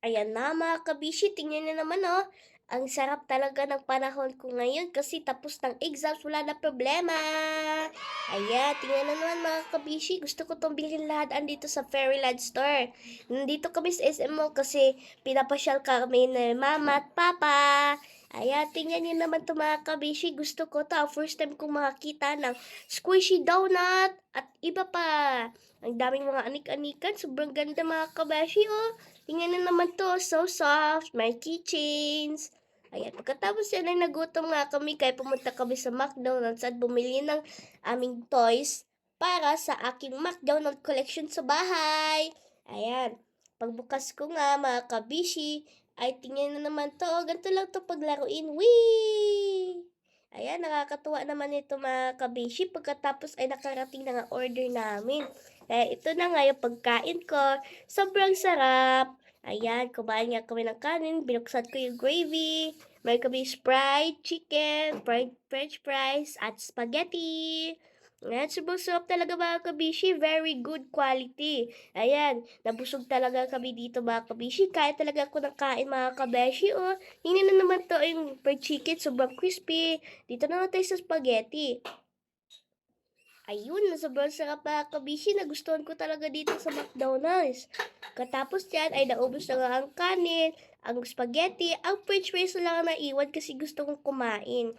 Ayan na mga kabishi, tingnan niyo naman oh. Ang sarap talaga ng panahon ko ngayon kasi tapos ng exams, wala na problema. Ayan, tingnan na naman mga kabishi, gusto ko tong bilhin lahat andito sa Fairyland Store. Nandito kami sa SM Mall kasi pinapasyal kami ni Mama at Papa. Ayan, tingnan niyo naman to mga kabishi, gusto ko to. Ang first time kong makakita ng squishy donut at iba pa. Ang daming mga anik-anikan, sobrang ganda mga kabashi oh. Tingnan na naman to, so soft, may keychains. Ayan, pagkatapos yan ay nagutom nga kami kaya pumunta kami sa McDonald's at bumili ng aming toys para sa aking McDonald collection sa bahay. Ayan, pagbukas ko nga mga kabishi, ay tingnan na naman to, ganito lang to paglaruin. Whee! Ayan, nakakatuwa naman ito mga kabishi. Pagkatapos ay nakarating na nga order namin. Kaya ito na nga yung pagkain ko. Sobrang sarap. Ayan, kumain nga kami ng kanin, binuksan ko yung gravy, may kami fried chicken, fried french fries, at spaghetti. Ayan, sobrang sarap talaga mga kabishi, very good quality. Ayan, nabusog talaga kami dito mga kabishi, kaya talaga ako ng kain mga kabeshi. Oh, hindi na naman to yung fried chicken, sobrang crispy. Dito naman tayo sa spaghetti. Ayun, sobrang sarap mga kabishi. Nagustuhan ko talaga dito sa McDonald's. Katapos yan ay naubos na nga ang kanin, ang spaghetti, ang french fries na lang ang naiwan kasi gusto kong kumain.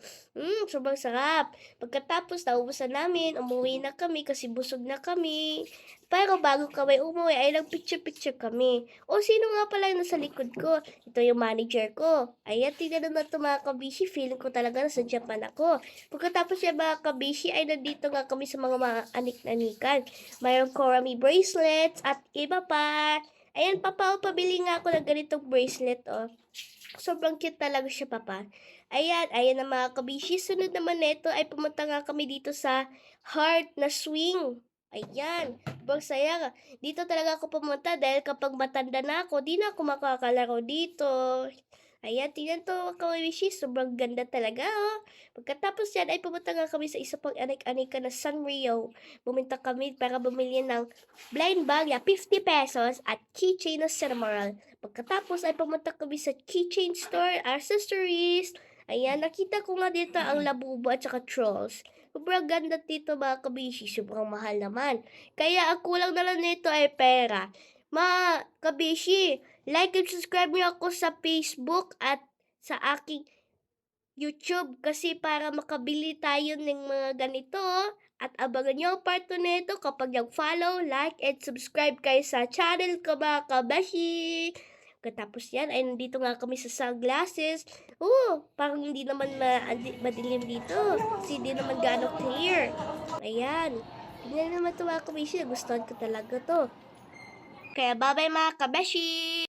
Sobrang sarap. Pagkatapos naubos na namin, umuwi na kami kasi busog na kami. Pero bago kami umuwi ay nag-picture-picture kami. O sino nga pala yung nasa likod ko? Ito yung manager ko. Ayan, tingnan naman ito mga kabishi. Feeling ko talaga nasa Japan ako. Pagkatapos yung mga kabishi ay nandito nga kami sa mga anik-anikan. Mayroong Korami bracelets at iba pa. Ayan, papa, pabili nga ako ng ganitong bracelet, oh. Sobrang cute talaga siya, papa. Ayan na mga kabishi. Sunod naman nito ay pumunta nga kami dito sa Heart na Swing. Ayan, sobrang saya. Dito talaga ako pumunta dahil kapag matanda na ako, di na ako makakalaro dito. Ayan, tingnan to mga kawishi, sobrang ganda talaga oh. Pagkatapos yan ay pumunta nga kami sa isa pang anik-anika na Sanrio. Bumunta kami para bumili ng blind bag na 50 pesos at keychain na Cinnamoroll. Pagkatapos ay pumunta kami sa keychain store, accessories. Ayan, nakita ko nga dito ang labubo at saka trolls. Sobrang ganda dito mga kabishi, sobrang mahal naman. Kaya ang kulang na lang nito ay pera. Mga kabishi, like and subscribe niyo ako sa Facebook at sa aking YouTube kasi para makabili tayo ng mga ganito. At abangan niyo ang part 2 nito kapag nag-follow, like, and subscribe kayo sa channel ko mga kabashi. Katapos yan ay nandito nga kami sa sunglasses. Parang hindi naman madilim dito. Kasi hindi naman gaano clear. Ayan. Tingnan naman ito mga kabashi. Gustuhan ko talaga to. Kaya bye-bye mga kabashi!